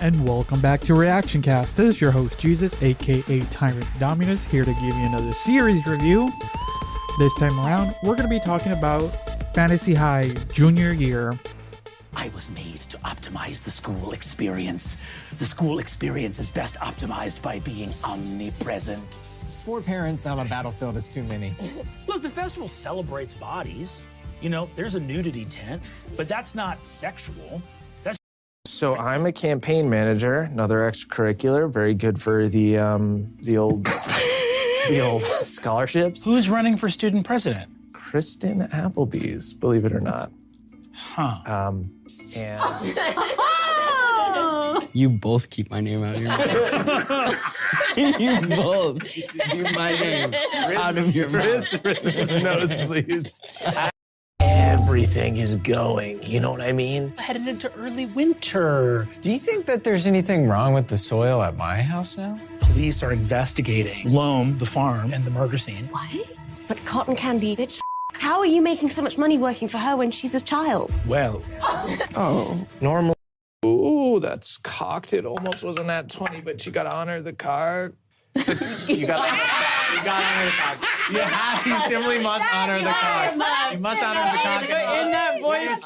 and welcome back to Reactioncast. This is your host, Jesus, aka Tyrant Dominus, here to give you another series review. This time around, we're going to be talking about Fantasy High Junior Year. I was made to optimize the school experience. The school experience is best optimized by being omnipresent. 4 parents on a battlefield is too many. Look, the festival celebrates bodies. You know, there's a nudity tent, but that's not sexual. So I'm a campaign manager, another extracurricular, very good for the old scholarships. Who's running for student president? Kristen Applebee's, believe it or not. Huh. And you both keep my name out of your mouth. You both keep my name out of your mouth. Chris's nose, please. Everything is going, you know what I mean? Headed into early winter. Do you think that there's anything wrong with the soil at my house now? Police are investigating Loam, the farm, and the murder scene. What? But cotton candy, bitch. How are you making so much money working for her when she's a child? Well, Oh, normal. Ooh, that's cocked. It almost wasn't that 20, but you gotta honor the card. You gotta honor the card. You simply must honor the card. You must honor the card. In that voice, When you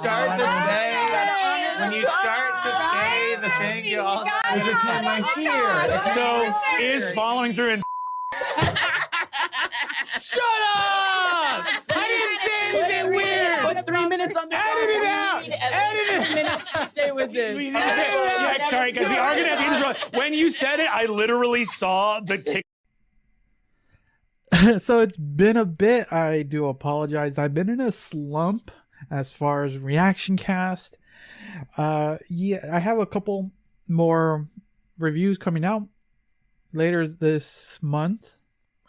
start to say the thing, you also. There's a camera here. so is following through and Shut up! I didn't say anything weird. Put 3 minutes on the Edit it out. Edit 3 minutes to stay with this. yeah, sorry, guys, we are gonna have to interrupt. When you said it, I literally saw the tick. So it's been a bit. I do apologize. I've been in a slump as far as Reactioncast. Yeah, I have a couple more reviews coming out later this month.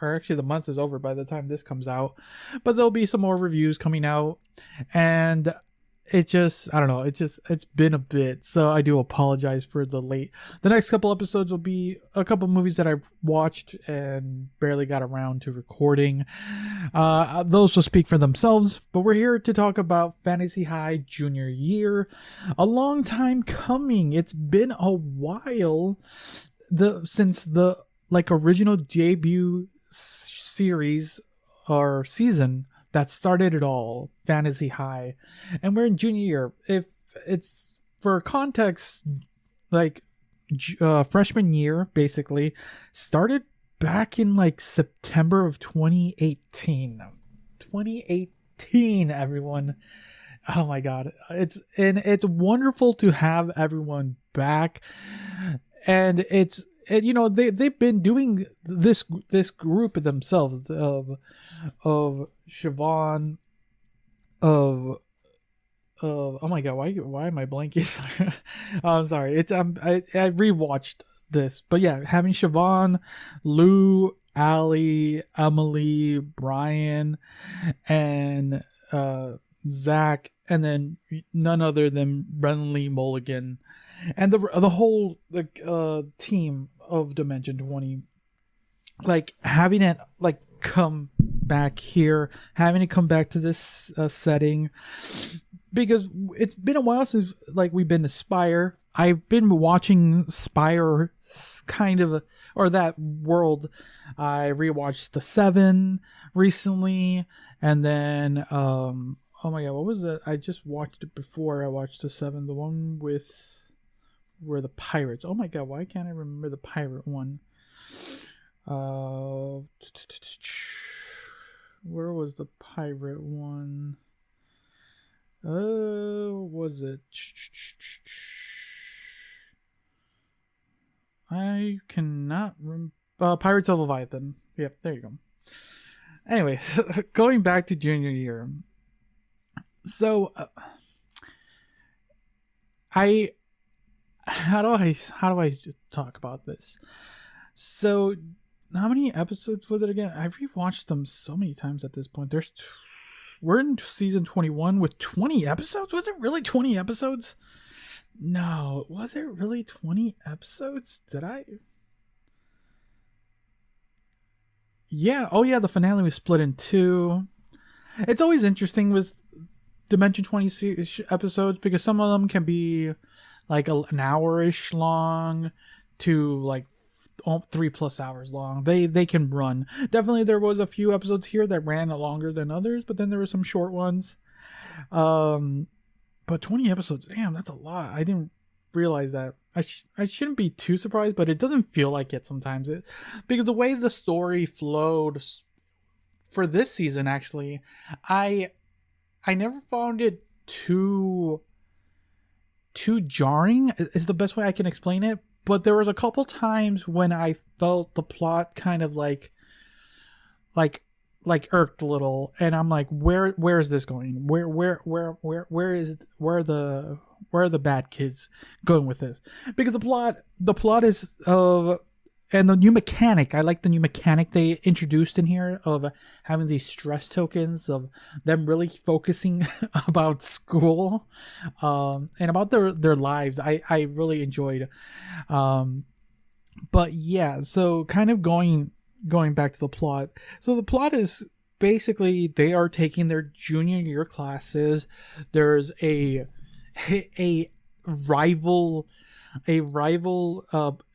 Or actually, the month is over by the time this comes out. But there'll be some more reviews coming out. And it just, I don't know, it's been a bit. So I do apologize for the late. The next couple episodes will be a couple movies that I've watched and barely got around to recording. Those will speak for themselves. But we're here to talk about Fantasy High Junior Year. A long time coming. It's been a while since the original debut series or season that started it all, Fantasy High, and we're in junior year. If it's for context, freshman year basically started back in September of 2018. 2018, everyone. Oh my god, it's wonderful to have everyone back, and they've been doing this group themselves of Siobhan, of oh my god, why am I blanking? I'm sorry, I rewatched this, but yeah, having Siobhan, Lou, Allie, Emily, Brian, and Zach, and then none other than Brenly Mulligan, and the whole team of Dimension 20, having it come back here, having it come back to this setting, because it's been a while since we've been to Spire. I've been watching Spire or that world. I rewatched The Seven recently, and then oh my god, what was it? I just watched it before I watched The Seven, the one where the pirates. Oh my god, why can't I remember the pirate one? Where was the pirate one? Was it? I cannot remember. Pirates of Leviathan. Yep, there you go. Anyway, going back to junior year. So, how do I talk about this? So, how many episodes was it again? I've rewatched them so many times at this point. We're in season 21 with 20 episodes. Was it really 20 episodes? No, was it really 20 episodes? Did I? Yeah. Oh yeah, the finale was split in 2. It's always interesting with Dimension 20 episodes because some of them can be like an hour-ish long to like 3+ hours long. They can run. Definitely there was a few episodes here that ran longer than others, but then there were some short ones. But 20 episodes, damn, that's a lot. I didn't realize that. I shouldn't be too surprised, but it doesn't feel like it sometimes. Because the way the story flowed for this season, actually, I never found it too jarring is the best way I can explain it. But there was a couple times when I felt the plot kind of like irked a little, and I'm like, where is this going? Where are the bad kids going with this? Because the plot is and the new mechanic, I like the new mechanic they introduced in here of having these stress tokens, of them really focusing about school and about their lives. I really enjoyed. But yeah, so kind of going back to the plot. So the plot is basically they are taking their junior year classes. There's a rival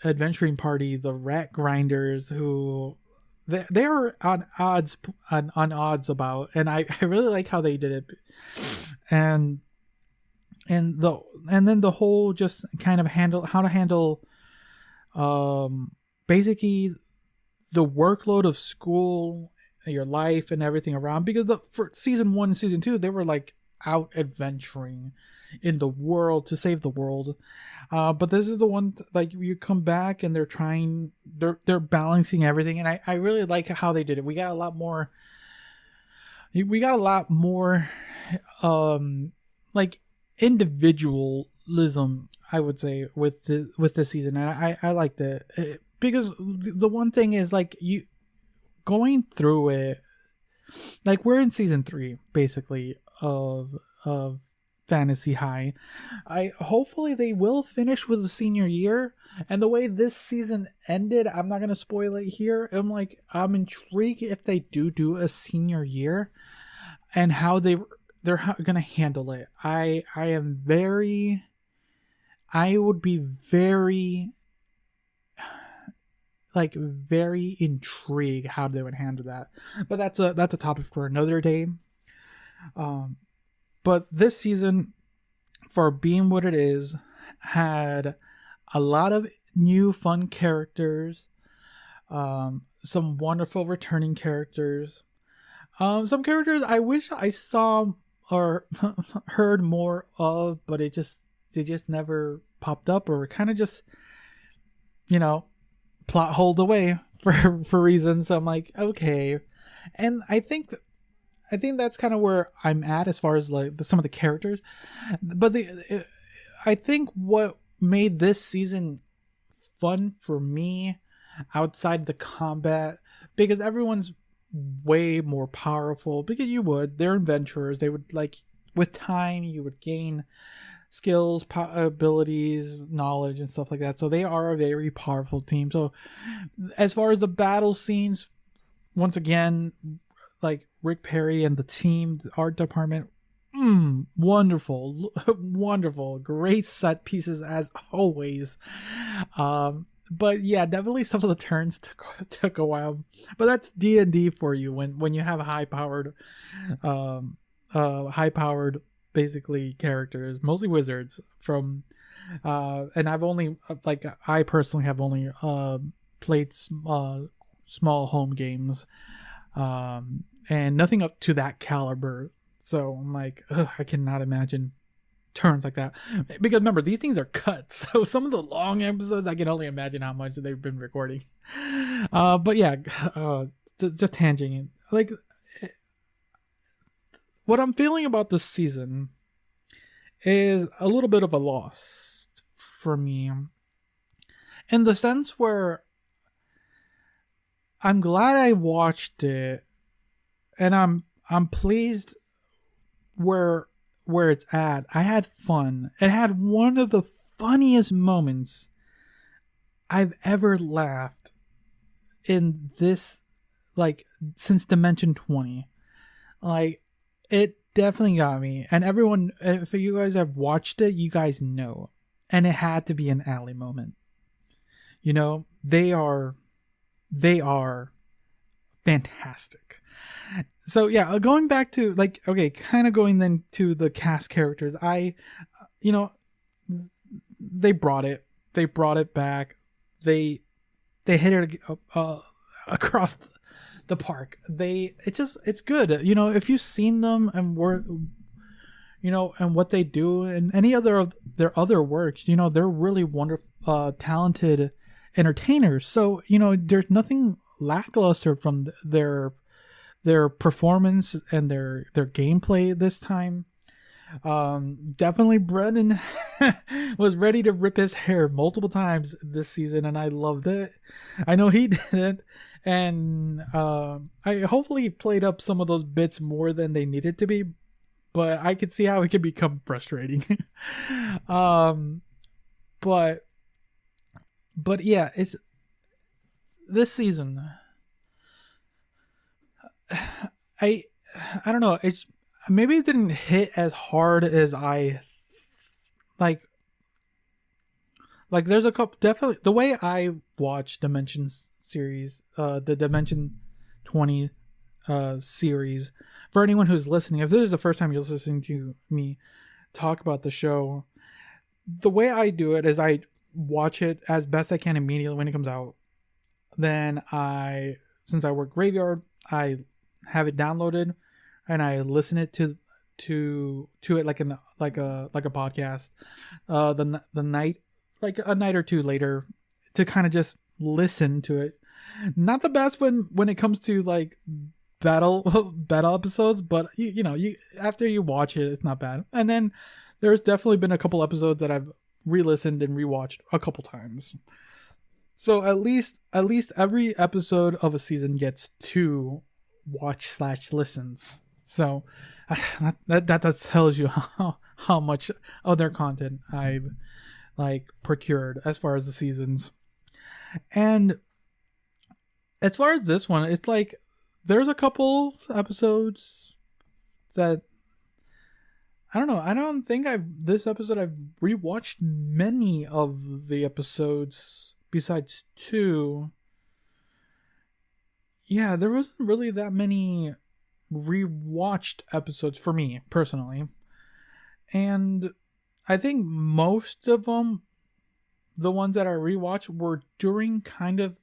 adventuring party, the Rat Grinders, who they are on odds about, and I really like how they did it, and then the whole just kind of handle basically the workload of school, your life, and everything around. Because for season 1 and season 2, they were like out adventuring in the world to save the world, but this is the one like you come back and they're balancing everything, and I really like how they did it. We got a lot more like individualism, I would say, with this season, and I liked it. Because the one thing is, like, you going through it, like, we're in season 3 basically of Fantasy High. Hopefully they will finish with the senior year, and the way this season ended, I'm not gonna spoil it here. I'm intrigued if they do a senior year and how they're gonna handle it. I would be very intrigued how they would handle that, but that's a topic for another day. But this season, for being what it is, had a lot of new fun characters, some wonderful returning characters, some characters I wish I saw or heard more of, but they just never popped up, or kind of just, plot holed away for reasons. So I'm like, okay. And I think that's kind of where I'm at as far as like some of the characters. But I think what made this season fun for me, outside the combat, because everyone's way more powerful, because they're adventurers. They would, like, with time, you would gain skills, abilities, knowledge, and stuff like that. So they are a very powerful team. So as far as the battle scenes, once again, like, Rick Perry and the team, the art department, wonderful, great set pieces as always. But yeah, definitely some of the turns took a while, but that's D&D for you when you have high powered basically characters, mostly wizards from and I personally have only played small home games, and nothing up to that caliber. So I'm like, I cannot imagine turns like that, because remember, these things are cut, so some of the long episodes, I can only imagine how much they've been recording. But yeah, just tangenting, like, what I'm feeling about this season is a little bit of a loss for me, in the sense where I'm glad I watched it, and I'm pleased where it's at. I had fun. It had one of the funniest moments I've ever laughed in this, like, since Dimension 20. Like, it definitely got me. And everyone, if you guys have watched it, you guys know. and it had to be an Allie moment. You know, they are fantastic. So yeah, going back to like, okay, kind of going then to the cast characters. You know, they brought it back. They hit it across the park. It's good. You know, if you've seen them and and what they do and any other of their other works, you know, they're really wonderful, talented entertainers. So, you know, there's nothing lackluster from their performance and their gameplay this time. Definitely Brennan was ready to rip his hair multiple times this season, and I loved it. I know he did it, and I hopefully played up some of those bits more than they needed to be, but I could see how it could become frustrating. But yeah, it's this season. I don't know. It's maybe it didn't hit as hard as I like. Like there's a couple, definitely the way I watch Dimensions series, the Dimension 20 series. For anyone who's listening, if this is the first time you're listening to me talk about the show, the way I do it is I watch it as best I can immediately when it comes out. Then since I work graveyard, I have it downloaded and I listen it to it like a podcast, the night, like a night or two later, to kind of just listen to it. Not the best when it comes to like battle episodes, but you know, after you watch it, it's not bad. And then there's definitely been a couple episodes that I've re-listened and rewatched a couple times. So at least every episode of a season gets 2 watch/listens. So that tells you how much other content I've like procured as far as the seasons. And as far as this one, it's like there's a couple episodes that I don't know. I don't think I've rewatched many of the episodes besides 2. Yeah, there wasn't really that many rewatched episodes for me personally. And I think most of them, the ones that I rewatched, were during kind of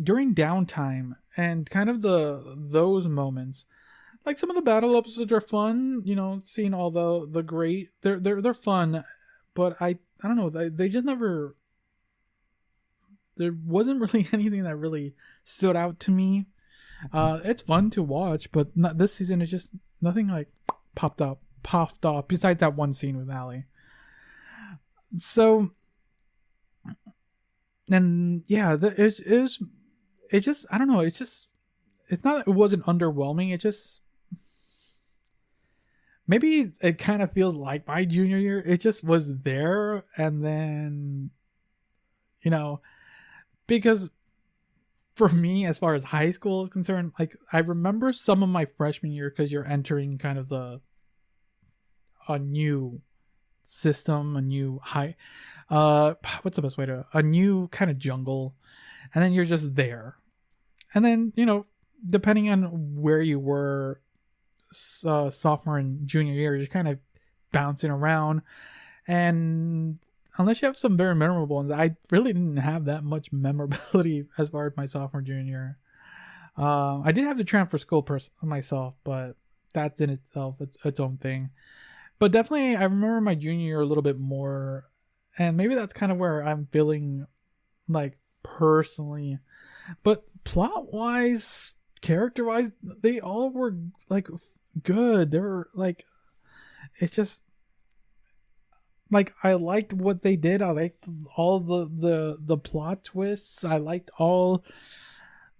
during downtime and kind of those moments. Like some of the battle episodes are fun, you know, seeing all the great, they're fun, but I don't know, they just never, there wasn't really anything that really stood out to me. It's fun to watch, but not this season. It's just nothing like popped off besides that one scene with Allie. So, and yeah, it just, I don't know. It's just, it's not, it wasn't underwhelming. It just, maybe it kind of feels like my junior year. It just was there. And then, you know, because for me, as far as high school is concerned, like I remember some of my freshman year, because you're entering kind of a new system, a new what's the best way to, a new kind of jungle, and then you're just there. And then, you know, depending on where you were, sophomore and junior year, you're kind of bouncing around. And unless you have some very memorable ones, I really didn't have that much memorability as far as my sophomore, junior. I did have to transfer school myself, but that's in itself its own thing. But definitely, I remember my junior year a little bit more, and maybe that's kind of where I'm feeling like personally. But plot-wise, character-wise, they all were like good. They were like, it's just like I liked what they did. I liked all the plot twists. I liked all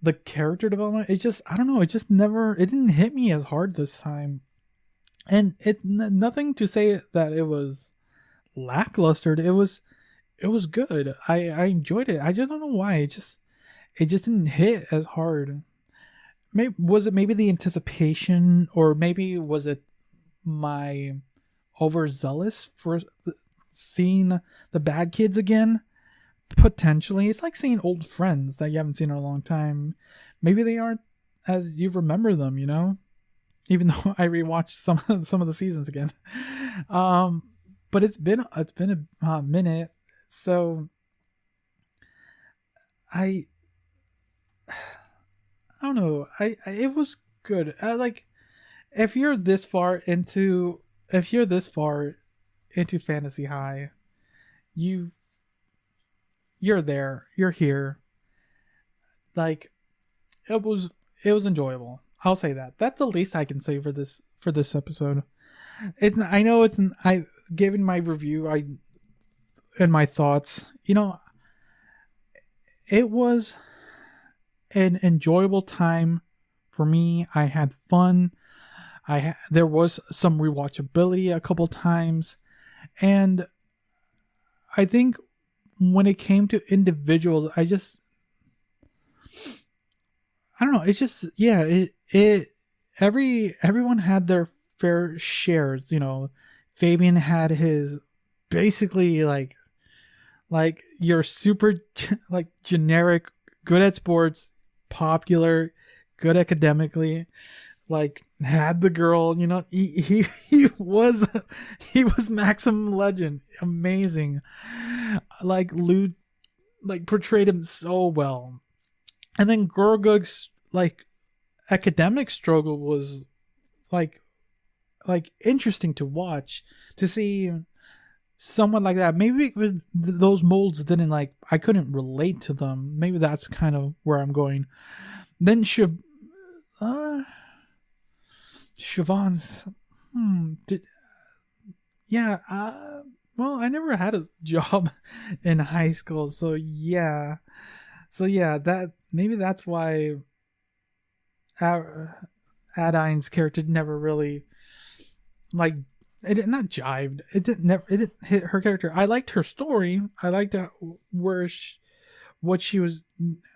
the character development. It just, I don't know. It just never. It didn't hit me as hard this time. And nothing to say that it was lackluster. It was good. I enjoyed it. I just don't know why. It just didn't hit as hard. Was it maybe the anticipation, or maybe was it my overzealous for seeing the bad kids again. Potentially, it's like seeing old friends that you haven't seen in a long time. Maybe they aren't as you remember them, you know. Even though I rewatched some of the seasons again, but it's been a minute, so I don't know. It was good. Like if you're this far into Fantasy High, you're there. You're here. Like it was enjoyable. I'll say that. That's the least I can say for this episode. I've given my review and my thoughts. You know, it was an enjoyable time for me. I had fun. There was some rewatchability a couple times, and I think when it came to individuals, I don't know. It's just, yeah, everyone had their fair shares. You know, Fabian had his basically like your super like generic, good at sports, popular, good academically, like had the girl. You know, he was Maximum Legend, amazing. Like Lou, like portrayed him so well. And then Gorgug's like academic struggle was like interesting to watch, to see someone like that. Maybe those molds didn't I couldn't relate to them. Maybe that's kind of where I'm going. Then Siobhan's well, I never had a job in high school, so yeah, that maybe that's why Adine's character never really not jived. It didn't hit her character. I liked her story. I liked what she was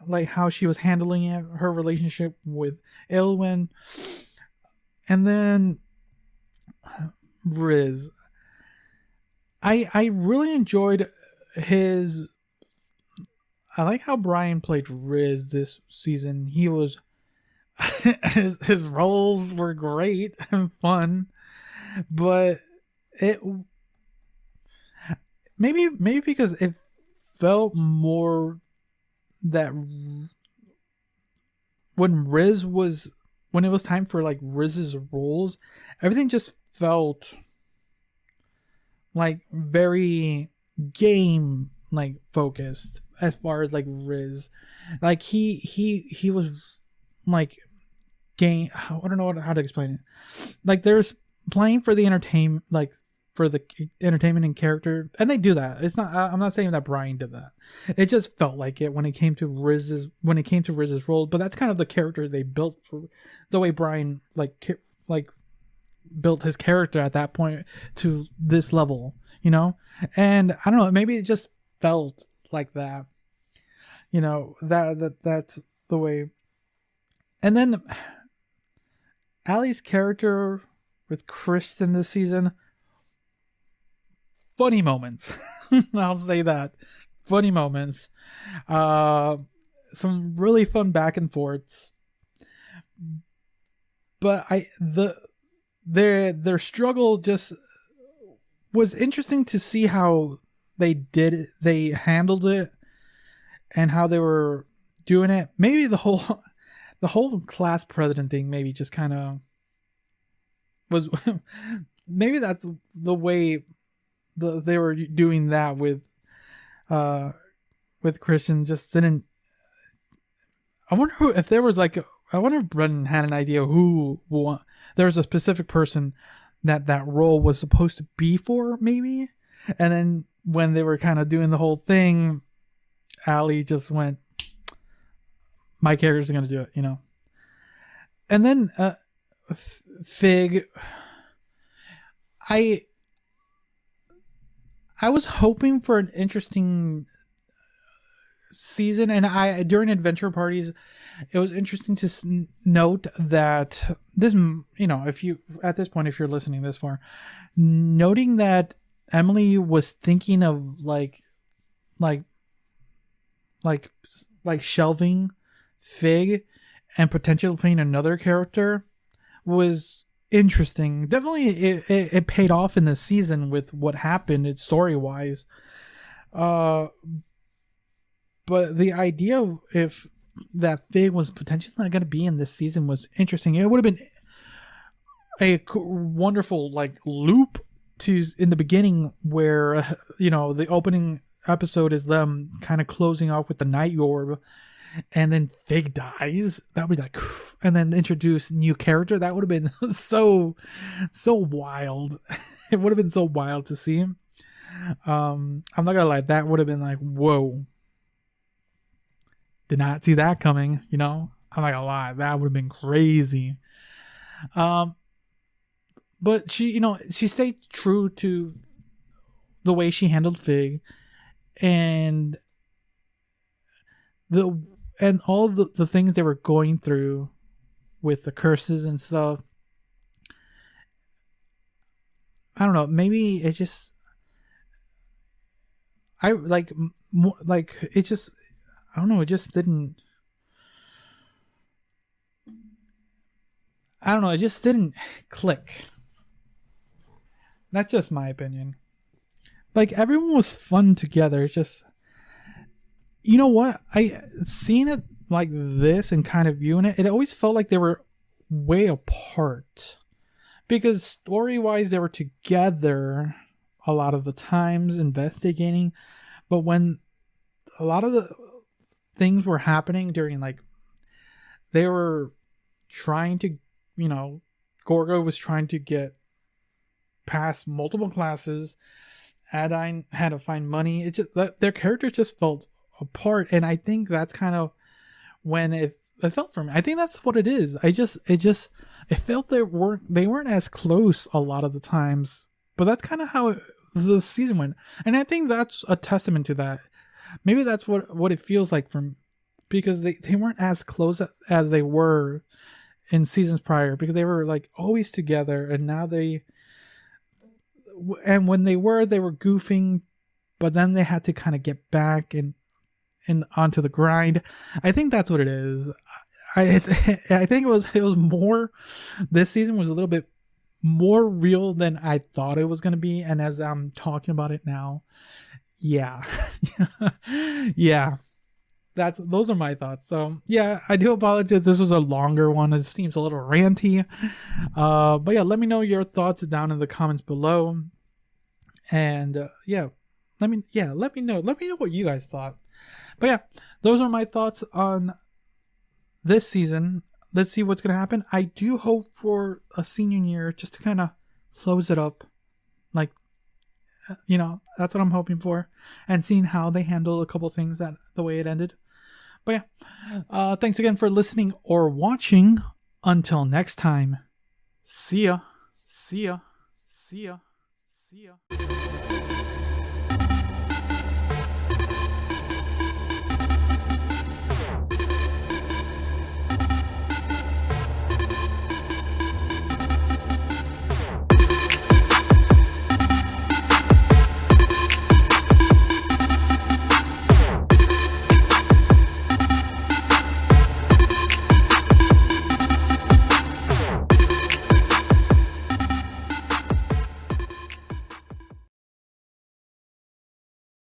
like, how she was handling it, her relationship with Elwyn, and then Riz. I really enjoyed his. I like how Brian played Riz this season. He was his roles were great and fun, but it maybe because it felt more that when it was time for like Riz's roles, everything just felt like very game focused as far as like Riz. Like he was like game. I don't know how to explain it. Like there's playing for the entertainment, like for the entertainment and character, and they do that. It's not. I'm not saying that Brian did that. It just felt like it when it came to Riz's role. But that's kind of the character they built for the way Brian built his character at that point to this level, you know. And I don't know, maybe it just felt like that, you know, that's the way. And then Allie's character with Kristen this season, funny moments. I'll say that, funny moments. Some really fun back and forths, but their struggle just was interesting to see how they handled it and how they were doing it. Maybe the whole class president thing maybe just kind of was maybe that's the way they were doing that with Christian. Just didn't. I wonder if there was I wonder if Brendan had an idea who there was a specific person that role was supposed to be for, maybe. And then when they were kind of doing the whole thing, Allie just went, my character's going to do it, you know. And then Fig, I was hoping for an interesting season, and during adventure parties, it was interesting to note that this, if you at this point, if you're listening this far, noting that Emily was thinking of like shelving Fig and potentially playing another character was interesting. Definitely, it paid off in this season with what happened. It's story wise. But the idea of if that Fig was potentially not going to be in this season was interesting. It would have been a wonderful like loop to in the beginning where the opening episode is them kind of closing off with the Night Orb, and then Fig dies. That would be like, and then introduce new character. That would have been so wild. It would have been so wild to see. I'm not gonna lie, that would have been like, whoa. Did not see that coming, I'm not gonna lie, that would have been crazy. But she stayed true to the way she handled Fig and all the things they were going through with the curses and stuff. I don't know, maybe it just I don't know, it just didn't click. That's just my opinion. Like, everyone was fun together. It's just, you know what? Seeing it like this and kind of viewing it, it always felt like they were way apart. Because story-wise, they were together a lot of the times investigating. But when a lot of the things were happening during, like, they were trying to, Gorgo was trying to get past multiple classes. Adine had to find money. It just their characters just felt apart, and I think that's kind of when it felt for me. I think that's what it is. It felt they weren't as close a lot of the times, but that's kind of how the season went, and I think that's a testament to that. Maybe that's what it feels like because they weren't as close as they were in seasons prior, because they were like always together, and now and when they were goofing, but then they had to kind of get back and onto the grind. I think that's what it is. I think it was more, this season was a little bit more real than I thought it was going to be. And as I'm talking about it now, yeah, those are my thoughts. So yeah, I do apologize. This was a longer one. It seems a little ranty. But yeah, let me know your thoughts down in the comments below. And let me know what you guys thought. But yeah, those are my thoughts on this season. Let's see what's going to happen. I do hope for a senior year just to kind of close it up. Like, that's what I'm hoping for. And seeing how they handle a couple things the way it ended. But yeah, thanks again for listening or watching. Until next time, see ya. See ya. See ya. See ya.